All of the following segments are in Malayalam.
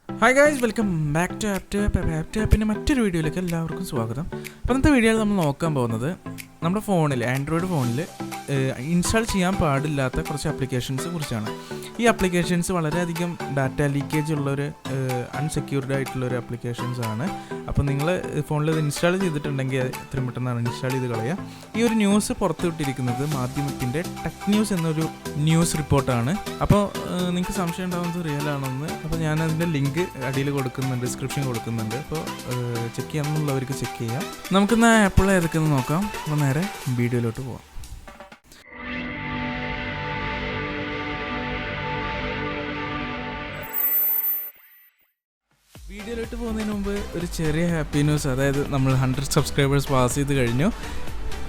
Hi guys, welcome back to ആപ്റ്റപ്പിൻ്റെ മറ്റൊരു വീഡിയോയിലേക്ക് എല്ലാവർക്കും സ്വാഗതം. അപ്പോൾ ഇന്നത്തെ വീഡിയോയിൽ നമ്മൾ നോക്കാൻ പോകുന്നത് നമ്മുടെ ഫോണിൽ, ആൻഡ്രോയിഡ് ഫോണിൽ ഇൻസ്റ്റാൾ ചെയ്യാൻ പാടില്ലാത്ത കുറച്ച് ആപ്ലിക്കേഷൻസ് കുറിച്ചാണ്. ഈ ആപ്ലിക്കേഷൻസ് വളരെയധികം ഡാറ്റ ലീക്കേജ് ഉള്ളൊരു അൺസെക്യൂർഡ് ആയിട്ടുള്ളൊരു ആപ്ലിക്കേഷൻസ് ആണ്. അപ്പോൾ നിങ്ങൾ ഫോണിൽ ഇത് ഇൻസ്റ്റാൾ ചെയ്തിട്ടുണ്ടെങ്കിൽ എത്രയും പെട്ടെന്നാണ് ഇൻസ്റ്റാൾ ചെയ്ത് കളയുക. ഈ ഒരു ന്യൂസ് പുറത്തുവിട്ടിരിക്കുന്നത് മാധ്യമത്തിൻ്റെ ടെക് ന്യൂസ് എന്നൊരു ന്യൂസ് റിപ്പോർട്ടാണ്. അപ്പോൾ നിങ്ങൾക്ക് സംശയം ഉണ്ടാകുന്നത് റിയൽ ആണെന്ന്. അപ്പോൾ ഞാൻ അതിൻ്റെ ലിങ്ക് അടിയിൽ കൊടുക്കുന്നുണ്ട്, ഡിസ്ക്രിപ്ഷൻ കൊടുക്കുന്നുണ്ട്. അപ്പോൾ ചെക്ക് ചെയ്യാമെന്നുള്ളവർക്ക് ചെക്ക് ചെയ്യാം. നമുക്കിന്ന് ആപ്പിൾ ഏതൊക്കെയെന്ന് നോക്കാം. അപ്പോൾ നേരെ വീഡിയോയിലോട്ട് പോവാം. വീഡിയോയിലോട്ട് പോകുന്നതിന് മുമ്പ് ഒരു ചെറിയ ഹാപ്പി ന്യൂസ്, അതായത് നമ്മൾ 100 സബ്സ്ക്രൈബേഴ്സ് പാസ് ചെയ്ത് കഴിഞ്ഞു.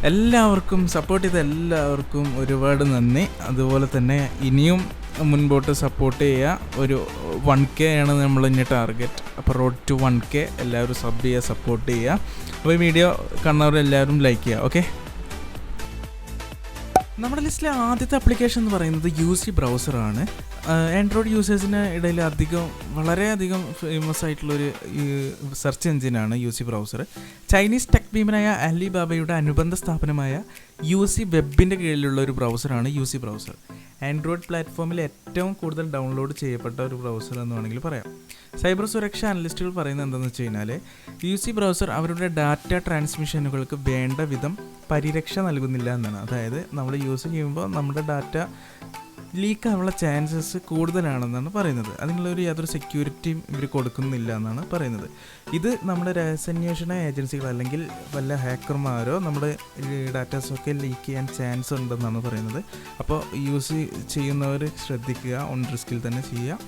എല്ലാവർക്കും സപ്പോർട്ട് ചെയ്ത എല്ലാവർക്കും ഒരുപാട് നന്ദി. അതുപോലെ തന്നെ ഇനിയും മുൻപോട്ട് സപ്പോർട്ട് ചെയ്യുക. ഒരു 1K ആണ് നമ്മൾ ഇനി ടാർഗറ്റ്. അപ്പോൾ റോഡ് ടു 1K എല്ലാവരും സബ് ചെയ്യുക, സപ്പോർട്ട് ചെയ്യുക. അപ്പോൾ ഈ വീഡിയോ കാണുന്നവരെല്ലാവരും ലൈക്ക് ചെയ്യുക. ഓക്കെ, നമ്മുടെ ലിസ്റ്റിലെ ആദ്യത്തെ ആപ്ലിക്കേഷൻ എന്ന് പറയുന്നത് UC ബ്രൗസറാണ്. ആൻഡ്രോയിഡ് യൂസേഴ്സിന് ഇടയിൽ വളരെയധികം ഫേമസ് ആയിട്ടുള്ളൊരു സെർച്ച് എഞ്ചിനാണ് UC ബ്രൗസർ. ചൈനീസ് ടെക് ഭീമനായ അലിബാബയുടെ അനുബന്ധ സ്ഥാപനമായ UC വെബിൻ്റെ കീഴിലുള്ള ഒരു ബ്രൗസറാണ് UC ബ്രൗസർ. ആൻഡ്രോയിഡ് പ്ലാറ്റ്ഫോമിൽ ഏറ്റവും കൂടുതൽ ഡൗൺലോഡ് ചെയ്യപ്പെട്ട ഒരു ബ്രൗസർ എന്ന് വേണമെങ്കിൽ പറയാം. സൈബർ സുരക്ഷാ അനലിസ്റ്റുകൾ പറയുന്നത് എന്താണെന്ന് വെച്ച് കഴിഞ്ഞാൽ UC ബ്രൗസർ അവരുടെ ഡാറ്റ ട്രാൻസ്മിഷനുകൾക്ക് വേണ്ട വിധം പരിരക്ഷ നൽകുന്നില്ല എന്നാണ്. അതായത് നമ്മൾ യൂസ് ചെയ്യുമ്പോൾ നമ്മുടെ ഡാറ്റ ലീക്കാനുള്ള ചാൻസസ് കൂടുതലാണെന്നാണ് പറയുന്നത്. അതിനുള്ളൊരു യാതൊരു സെക്യൂരിറ്റിയും ഇവർ കൊടുക്കുന്നില്ല എന്നാണ് പറയുന്നത്. ഇത് നമ്മുടെ രഹസ്യാന്വേഷണ ഏജൻസികൾ അല്ലെങ്കിൽ വല്ല ഹാക്കർമാരോ നമ്മുടെ ഡാറ്റാസൊക്കെ ലീക്ക് ചെയ്യാൻ ചാൻസ് ഉണ്ടെന്നാണ് പറയുന്നത്. അപ്പോൾ യൂസ് ചെയ്യുന്നവർ ശ്രദ്ധിക്കുക, ഓൺ റിസ്കിൽ തന്നെ ചെയ്യുക.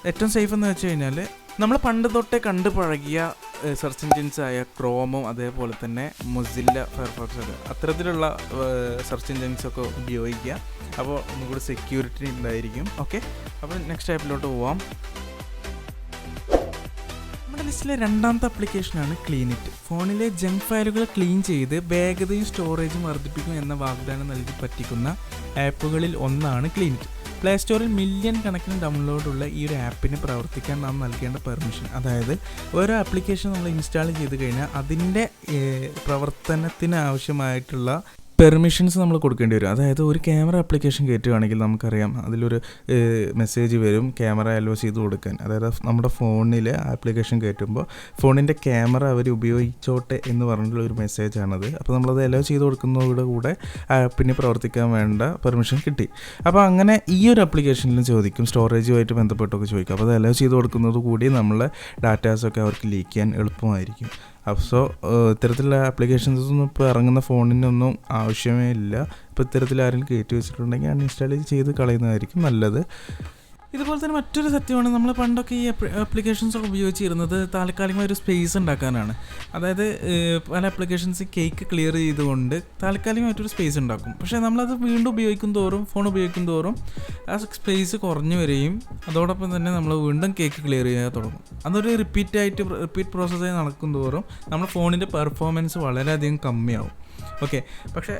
ഏറ്റവും സേഫ് എന്ന് വെച്ച് കഴിഞ്ഞാൽ നമ്മൾ പണ്ട് തൊട്ടേ കണ്ടു പഴകിയ സെർച്ച് എൻജിൻസായ ക്രോമും അതേപോലെ തന്നെ മൊസില്ല, ഫയർഫോക്സ് ഒക്കെ അത്തരത്തിലുള്ള സെർച്ച് എൻജിൻസൊക്കെ ഉപയോഗിക്കുക. അപ്പോൾ ഒന്നുകൂടി സെക്യൂരിറ്റി ഉണ്ടായിരിക്കും. ഓക്കെ, അപ്പോൾ നെക്സ്റ്റ് ആപ്പിലോട്ട് പോവാം. നമ്മുടെ ലിസ്റ്റിലെ രണ്ടാമത്തെ ആപ്ലിക്കേഷനാണ് ക്ലീനിറ്റ്. ഫോണിലെ ജങ്ക് ഫയലുകൾ ക്ലീൻ ചെയ്ത് വേഗതയും സ്റ്റോറേജും വർദ്ധിപ്പിക്കും എന്ന വാഗ്ദാനം നൽകി പറ്റിക്കുന്ന ആപ്പുകളിൽ ഒന്നാണ് ക്ലീനിറ്റ്. പ്ലേ സ്റ്റോറിൽ മില്യൺ കണക്കിന് ഡൗൺലോഡുള്ള ഈ ഒരു ആപ്പിന് പ്രവർത്തിക്കാൻ നാം നൽകേണ്ട പെർമിഷൻ, അതായത് ഓരോ ആപ്ലിക്കേഷൻ നമ്മൾ ഇൻസ്റ്റാൾ ചെയ്ത് കഴിഞ്ഞാൽ അതിൻ്റെ പ്രവർത്തനത്തിന് ആവശ്യമായിട്ടുള്ള പെർമിഷൻസ് നമ്മൾ കൊടുക്കേണ്ടി വരും. അതായത് ഒരു ക്യാമറ ആപ്ലിക്കേഷൻ കയറ്റുകയാണെങ്കിൽ നമുക്കറിയാം അതിലൊരു മെസ്സേജ് വരും ക്യാമറ അലോ ചെയ്ത് കൊടുക്കാൻ. അതായത് നമ്മുടെ ഫോണിൽ ആപ്ലിക്കേഷൻ കയറ്റുമ്പോൾ ഫോണിൻ്റെ ക്യാമറ അവർ ഉപയോഗിച്ചോട്ടെ എന്ന് പറഞ്ഞിട്ടുള്ള ഒരു മെസ്സേജാണത്. അപ്പോൾ നമ്മളത് അലോ ചെയ്ത് കൊടുക്കുന്നതോടെ കൂടെ ആപ്പിന് പ്രവർത്തിക്കാൻ വേണ്ട പെർമിഷൻ കിട്ടി. അപ്പോൾ അങ്ങനെ ഈ ഒരു ആപ്ലിക്കേഷനിലും ചോദിക്കും, സ്റ്റോറേജുമായിട്ട് ബന്ധപ്പെട്ടൊക്കെ ചോദിക്കും. അപ്പോൾ അത് അലോ ചെയ്ത് കൊടുക്കുന്നത് കൂടി നമ്മളെ ഡാറ്റാസൊക്കെ അവർക്ക് ലീക്ക് ചെയ്യാൻ എളുപ്പമായിരിക്കും. സോ ഇത്തരത്തിലുള്ള ആപ്ലിക്കേഷൻസൊന്നും ഇപ്പോൾ ഇറങ്ങുന്ന ഫോണിനൊന്നും ആവശ്യമേ ഇല്ല. ഇപ്പോൾ ഇത്തരത്തിൽ ആരെങ്കിലും കയറ്റി വെച്ചിട്ടുണ്ടെങ്കിൽ അൺഇൻസ്റ്റാൾ ചെയ്ത് കളയുന്നതായിരിക്കും നല്ലത്. ഇതുപോലെ തന്നെ മറ്റൊരു സത്യമാണ്, നമ്മൾ പണ്ടൊക്കെ ഈ ആപ്ലിക്കേഷൻസൊക്കെ ഉപയോഗിച്ചിരുന്നത് താൽക്കാലികമായ ഒരു സ്പേസ് ഉണ്ടാക്കാനാണ്. അതായത് പല ആപ്ലിക്കേഷൻസ് കേക്ക് ക്ലിയർ ചെയ്തുകൊണ്ട് താൽക്കാലികമായിട്ടൊരു സ്പേസ് ഉണ്ടാക്കും. പക്ഷേ നമ്മളത് വീണ്ടും ഉപയോഗിക്കും തോറും, ഫോൺ ഉപയോഗിക്കും തോറും ആ സ്പേസ് കുറഞ്ഞു വരികയും അതോടൊപ്പം തന്നെ നമ്മൾ വീണ്ടും കേക്ക് ക്ലിയർ ചെയ്യാൻ തുടങ്ങും. അതൊരു റിപ്പീറ്റ് പ്രോസസ്സായി നടക്കും തോറും നമ്മുടെ ഫോണിൻ്റെ പെർഫോമൻസ് വളരെയധികം കമ്മിയാവും. ഓക്കെ, പക്ഷേ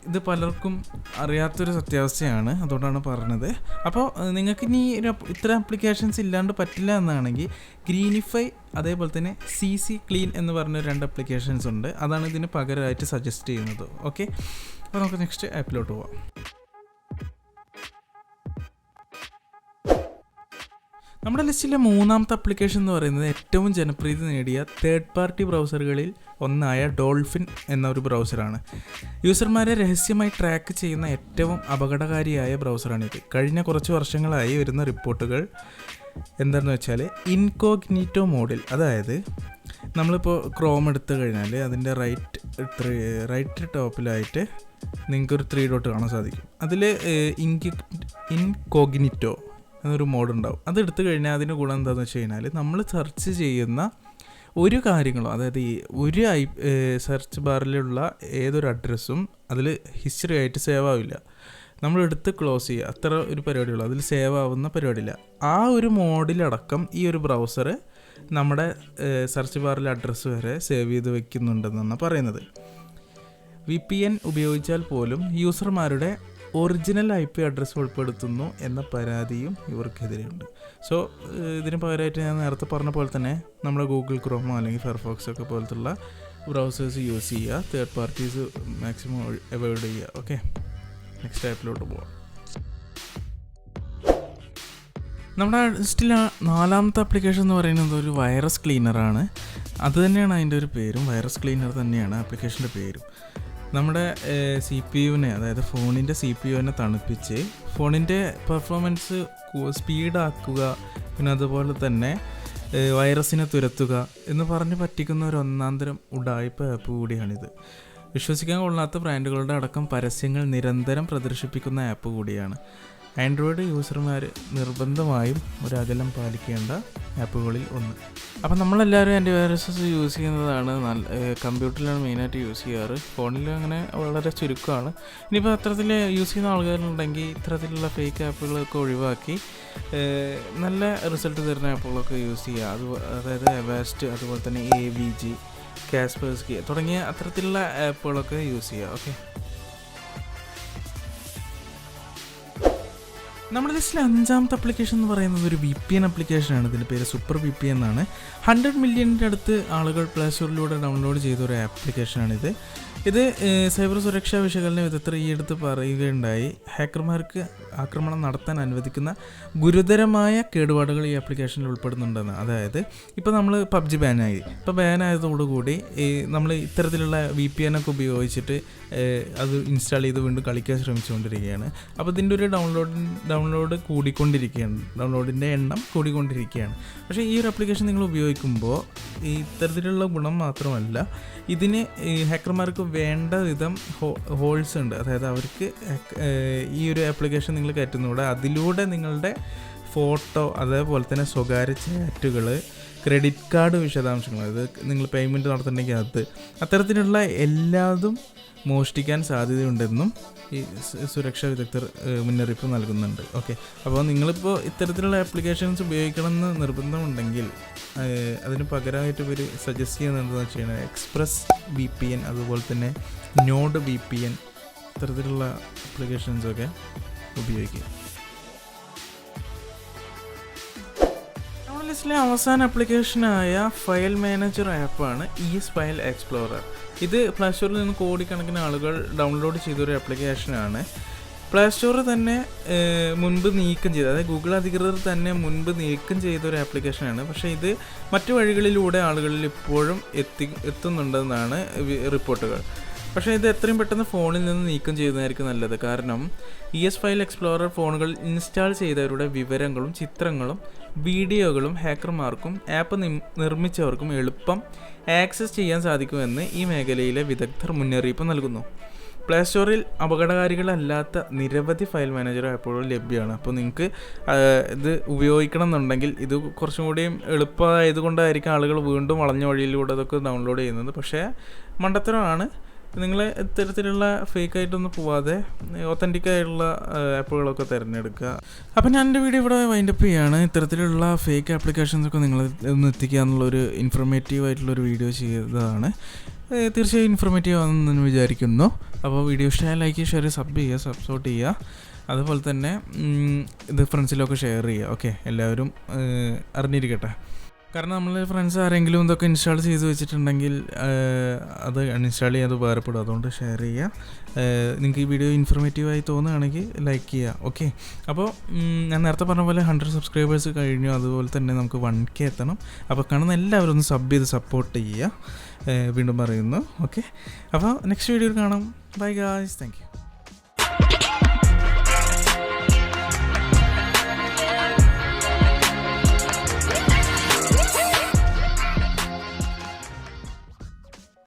ഇത് പലർക്കും അറിയാത്തൊരു സത്യാവസ്ഥയാണ്, അതുകൊണ്ടാണ് പറഞ്ഞത്. അപ്പോൾ നിങ്ങൾക്ക് ഇനി ഇത്തരം ആപ്ലിക്കേഷൻസ് ഇല്ലാണ്ട് പറ്റില്ല എന്നാണെങ്കിൽ ഗ്രീനിഫൈ അതേപോലെ തന്നെ CC ക്ലീൻ എന്ന് പറഞ്ഞ 2 ആപ്ലിക്കേഷൻസ് ഉണ്ട്. അതാണ് ഇതിന് പകരമായിട്ട് സജസ്റ്റ് ചെയ്യുന്നത്. ഓക്കെ, അപ്പോൾ നമുക്ക് നെക്സ്റ്റ് ആപ്പിലോട്ട് പോവാം. നമ്മുടെ ലിസ്റ്റിലെ മൂന്നാമത്തെ ആപ്ലിക്കേഷൻ എന്ന് പറയുന്നത് ഏറ്റവും ജനപ്രീതി നേടിയ തേർഡ് പാർട്ടി ബ്രൗസറുകളിൽ ഒന്നായ ഡോൾഫിൻ എന്ന ഒരു ബ്രൗസറാണ്. യൂസർമാരെ രഹസ്യമായി ട്രാക്ക് ചെയ്യുന്ന ഏറ്റവും അപകടകാരിയായ ബ്രൗസറാണിത്. കഴിഞ്ഞ കുറച്ച് വർഷങ്ങളായി വരുന്ന റിപ്പോർട്ടുകൾ എന്താണെന്ന് വെച്ചാൽ ഇൻകോഗ്നിറ്റോ മോഡിൽ, അതായത് നമ്മളിപ്പോൾ ക്രോം എടുത്തു കഴിഞ്ഞാൽ അതിൻ്റെ റൈറ്റ് ടോപ്പിലായിട്ട് നിങ്ങൾക്കൊരു 3 ഡോട്ട് കാണാൻ സാധിക്കും. അതിൽ ഇൻകോഗ്നിറ്റോ എന്നൊരു മോഡ് ഉണ്ടാവും. അതെടുത്തു കഴിഞ്ഞാൽ അതിൻ്റെ ഗുണം എന്താണെന്ന് വെച്ച് കഴിഞ്ഞാൽ നമ്മൾ സെർച്ച് ചെയ്യുന്ന ഒരു കാര്യങ്ങളോ, അതായത് ഈ ഒരു സെർച്ച് ബാറിലുള്ള ഏതൊരു അഡ്രസ്സും അതിൽ ഹിസ്റ്ററി ആയിട്ട് സേവ് ആവില്ല. നമ്മൾ എടുത്ത് ക്ലോസ് ചെയ്യുക, അത്ര ഒരു പരിപാടിയുള്ളൂ. അതിൽ സേവ് ആവുന്ന പരിപാടിയില്ല. ആ ഒരു മോഡിലടക്കം ഈ ഒരു ബ്രൗസർ നമ്മുടെ സെർച്ച് ബാറിലെ അഡ്രസ്സ് വരെ സേവ് ചെയ്ത് വെക്കുന്നുണ്ടെന്നാണ് പറയുന്നത്. VPN ഉപയോഗിച്ചാൽ പോലും യൂസർമാരുടെ ഒറിജിനൽ IP അഡ്രസ്സ് ഉൾപ്പെടുത്തുന്നു എന്ന പരാതിയും ഇവർക്കെതിരെയുണ്ട്. സോ ഇതിന് പകരമായിട്ട് ഞാൻ നേരത്തെ പറഞ്ഞ പോലെ തന്നെ നമ്മുടെ ഗൂഗിൾ ക്രോമോ അല്ലെങ്കിൽ ഫയർഫോക്സ് ഒക്കെ പോലത്തുള്ള ബ്രൗസേഴ്സ് യൂസ് ചെയ്യുക, തേർഡ് പാർട്ടീസ് മാക്സിമം അവോയ്ഡ് ചെയ്യുക. ഓക്കെ, നെക്സ്റ്റ് ആപ്പിലോട്ട് പോവാം. നമ്മുടെ ലിസ്റ്റിൽ 4ാമത്തെ ആപ്ലിക്കേഷൻ എന്ന് പറയുന്നത് ഒരു വൈറസ് ക്ലീനറാണ്. അത് തന്നെയാണ് അതിൻ്റെ ഒരു പേരും, വൈറസ് ക്ലീനർ തന്നെയാണ് ആപ്ലിക്കേഷൻ്റെ പേരും. നമ്മുടെ CPU അതായത് ഫോണിൻ്റെ CPU തണുപ്പിച്ച് ഫോണിൻ്റെ പെർഫോമൻസ് സ്പീഡാക്കുക, പിന്നെ അതുപോലെ തന്നെ വൈറസിനെ തുരത്തുക എന്ന് പറഞ്ഞ് പറ്റിക്കുന്ന ഒരു ഒന്നാന്തരം ഉഡായിപ്പ ആപ്പ് കൂടിയാണിത്. വിശ്വസിക്കാൻ കൊള്ളാത്ത ബ്രാൻഡുകളുടെ അടക്കം പരസ്യങ്ങൾ നിരന്തരം പ്രദർശിപ്പിക്കുന്ന ആപ്പ് കൂടിയാണ്. ആൻഡ്രോയിഡ് യൂസർമാർ നിർബന്ധമായും ഒരു അകലം പാലിക്കേണ്ട ആപ്പുകളിൽ ഒന്ന്. അപ്പം നമ്മളെല്ലാവരും ആൻറ്റിവൈറസസ് യൂസ് ചെയ്യുന്നതാണ്, കമ്പ്യൂട്ടറിലാണ് മെയിനായിട്ട് യൂസ് ചെയ്യാറ്. ഫോണിൽ അങ്ങനെ വളരെ ചുരുക്കമാണ്. ഇനിയിപ്പോൾ അത്തരത്തിൽ യൂസ് ചെയ്യുന്ന ആൾക്കാരുണ്ടെങ്കിൽ ഇത്തരത്തിലുള്ള ഫേക്ക് ആപ്പുകളൊക്കെ ഒഴിവാക്കി നല്ല റിസൾട്ട് തരുന്ന ആപ്പുകളൊക്കെ യൂസ് ചെയ്യുക. അതായത് എവാസ്റ്റ്, അതുപോലെ തന്നെ AVG, കാസ്പേഴ്സ്കി തുടങ്ങിയ അത്തരത്തിലുള്ള ആപ്പുകളൊക്കെ യൂസ് ചെയ്യുക. ഓക്കെ, നമ്മുടെ ലിസ്റ്റിൽ 5ാമത്തെ ആപ്ലിക്കേഷൻ എന്ന് പറയുന്നത് ഒരു VPN ആപ്ലിക്കേഷനാണ്. ഇതിൻ്റെ പേര് സൂപ്പർ VPN എന്നാണ്. 100 മില്യണിൻ്റെ അടുത്ത് ആളുകൾ പ്ലേ സ്റ്റോറിലൂടെ ഡൗൺലോഡ് ചെയ്ത ഒരു ആപ്ലിക്കേഷനാണിത്. ഇത് സൈബർ സുരക്ഷാ വിശകലന വിദഗ്ധർ ഈ അടുത്ത് പറയുകയുണ്ടായി, ഹാക്കർമാർക്ക് ആക്രമണം നടത്താൻ അനുവദിക്കുന്ന ഗുരുതരമായ കേടുപാടുകൾ ഈ ആപ്ലിക്കേഷനിൽ ഉൾപ്പെടുന്നുണ്ടെന്ന്. അതായത് ഇപ്പോൾ നമ്മൾ PUBG ബാനായി, ഇപ്പോൾ ബാനായതോടുകൂടി നമ്മൾ ഇത്തരത്തിലുള്ള VPN ഒക്കെ ഉപയോഗിച്ചിട്ട് അത് ഇൻസ്റ്റാൾ ചെയ്ത് വീണ്ടും കളിക്കാൻ ശ്രമിച്ചുകൊണ്ടിരിക്കുകയാണ്. അപ്പോൾ ഇതിൻ്റെ ഒരു ഡൗൺലോഡ് കൂടിക്കൊണ്ടിരിക്കുകയാണ്, ഡൗൺലോഡിൻ്റെ എണ്ണം കൂടിക്കൊണ്ടിരിക്കുകയാണ്. പക്ഷേ ഈ ഒരു ആപ്ലിക്കേഷൻ നിങ്ങൾ ഉപയോഗിക്കുമ്പോൾ ഈ ഇത്തരത്തിലുള്ള ഗുണം മാത്രമല്ല, ഇതിന് ഹാക്കർമാർക്ക് വേണ്ട വിധം ഹോൾസ് ഉണ്ട്. അതായത് അവർക്ക് ഈ ഒരു ആപ്ലിക്കേഷൻ നിങ്ങൾ കയറ്റുന്നതോടെ അതിലൂടെ നിങ്ങളുടെ ഫോട്ടോ, അതേപോലെ തന്നെ സ്വകാര്യ ചാറ്റുകൾ, ക്രെഡിറ്റ് കാർഡ് വിശദാംശങ്ങൾ, അത് നിങ്ങൾ പേയ്മെൻറ്റ് നടത്തുന്നുണ്ടെങ്കിൽ അത്തരത്തിലുള്ള എല്ലാതും മോഷ്ടിക്കാൻ സാധ്യതയുണ്ടെന്നും ഈ സുരക്ഷാ വിദഗ്ധർ മുന്നറിയിപ്പ് നൽകുന്നുണ്ട്. ഓക്കെ, അപ്പോൾ നിങ്ങളിപ്പോൾ ഇത്തരത്തിലുള്ള ആപ്ലിക്കേഷൻസ് ഉപയോഗിക്കണമെന്ന് നിർബന്ധമുണ്ടെങ്കിൽ അതിന് പകരമായിട്ട് ഇവർ സജസ്റ്റ് ചെയ്യുന്നത് എന്താണെന്ന് വെച്ച് കഴിഞ്ഞാൽ എക്സ്പ്രസ് VPN, അതുപോലെ തന്നെ നോഡ് VPN, ഇത്തരത്തിലുള്ള ആപ്ലിക്കേഷൻസൊക്കെ ഉപയോഗിക്കുക. നമ്മുടെ ലിസ്റ്റിലെ അവസാന ആപ്ലിക്കേഷനായ ഫയൽ മാനേജർ ആപ്പാണ് ഫയൽ എക്സ്പ്ലോറർ. ഇത് പ്ലേ സ്റ്റോറിൽ നിന്ന് കോടിക്കണക്കിന് ആളുകൾ ഡൗൺലോഡ് ചെയ്തൊരു ആപ്ലിക്കേഷനാണ്. പ്ലേ സ്റ്റോർ തന്നെ മുൻപ് നീക്കം ചെയ്ത്, അതായത് ഗൂഗിൾ അധികൃതർ തന്നെ മുൻപ് നീക്കം ചെയ്തൊരു ആപ്ലിക്കേഷനാണ്. പക്ഷേ ഇത് മറ്റു വഴികളിലൂടെ ആളുകളിൽ ഇപ്പോഴും എത്തുന്നുണ്ടെന്നാണ് റിപ്പോർട്ടുകൾ. പക്ഷേ ഇത് എത്രയും പെട്ടെന്ന് ഫോണിൽ നിന്ന് നീക്കം ചെയ്യുന്നതായിരിക്കും നല്ലത്. കാരണം ഫയൽ എക്സ്പ്ലോറർ ഫോണുകളിൽ ഇൻസ്റ്റാൾ ചെയ്തവരുടെ വിവരങ്ങളും ചിത്രങ്ങളും വീഡിയോകളും ഹാക്കർമാർക്കും ആപ്പ് നിർമ്മിച്ചവർക്കും എളുപ്പം ആക്സസ് ചെയ്യാൻ സാധിക്കുമെന്ന് ഈ മേഖലയിലെ വിദഗ്ധർ മുന്നറിയിപ്പ് നൽകുന്നു. പ്ലേ സ്റ്റോറിൽ അപകടകാരികളല്ലാത്ത നിരവധി ഫയൽ മാനേജർ ആപ്പുകൾ ലഭ്യമാണ്. അപ്പോൾ നിങ്ങൾക്ക് ഇത് ഉപയോഗിക്കണം എന്നുണ്ടെങ്കിൽ ഇത് കുറച്ചും കൂടിയും എളുപ്പമായതുകൊണ്ടായിരിക്കും ആളുകൾ വീണ്ടും വളഞ്ഞ വഴിയിലൂടെ അതൊക്കെ ഡൗൺലോഡ് ചെയ്യുന്നത്. പക്ഷേ മണ്ടത്തരമാണ്. നിങ്ങൾ ഇത്തരത്തിലുള്ള ഫേക്കായിട്ടൊന്നും പോവാതെ ഒത്തൻറ്റിക്കായിട്ടുള്ള ആപ്പുകളൊക്കെ തിരഞ്ഞെടുക്കുക. അപ്പോൾ ഞാൻ എൻ്റെ വീഡിയോ ഇവിടെ വൈൻഡപ്പ് ചെയ്യുകയാണ്. ഇത്തരത്തിലുള്ള ഫേക്ക് ആപ്ലിക്കേഷൻസൊക്കെ നിങ്ങൾ ഒന്ന് എത്തിക്കുക എന്നുള്ളൊരു ഇൻഫർമേറ്റീവ് ആയിട്ടുള്ളൊരു വീഡിയോ ചെയ്തതാണ്. തീർച്ചയായും ഇൻഫർമേറ്റീവ് ആണെന്ന് വിചാരിക്കുന്നു. അപ്പോൾ വീഡിയോ ഇഷ്ടമായ ലൈക്ക് ചെയ്യുക, ഷെയർ, സപ്പോർട്ട് ചെയ്യുക. അതുപോലെ തന്നെ ഇത് ഫ്രണ്ട്സിലൊക്കെ ഷെയർ ചെയ്യുക. ഓക്കെ, എല്ലാവരും അറിഞ്ഞിരിക്കട്ടെ. കാരണം നമ്മൾ ഫ്രണ്ട്സ് ആരെങ്കിലും ഇതൊക്കെ ഇൻസ്റ്റാൾ ചെയ്ത് വെച്ചിട്ടുണ്ടെങ്കിൽ അത് അൺഇൻസ്റ്റാൾ ചെയ്യാൻ ഉപകാരപ്പെടും. അതുകൊണ്ട് ഷെയർ ചെയ്യുക. നിങ്ങൾക്ക് ഈ വീഡിയോ ഇൻഫർമേറ്റീവായി തോന്നുകയാണെങ്കിൽ ലൈക്ക് ചെയ്യുക. ഓക്കെ, അപ്പോൾ ഞാൻ നേരത്തെ പറഞ്ഞ പോലെ 100 സബ്സ്ക്രൈബേഴ്സ് കഴിഞ്ഞു. അതുപോലെ തന്നെ നമുക്ക് 1K എത്തണം. അപ്പോൾ കാണുന്ന എല്ലാവരും ഒന്ന് സബ് ചെയ്ത് സപ്പോർട്ട് ചെയ്യുക. വീണ്ടും പറയുന്നു. ഓക്കെ, അപ്പോൾ നെക്സ്റ്റ് വീഡിയോയിൽ കാണാം. Bye guys, thank you.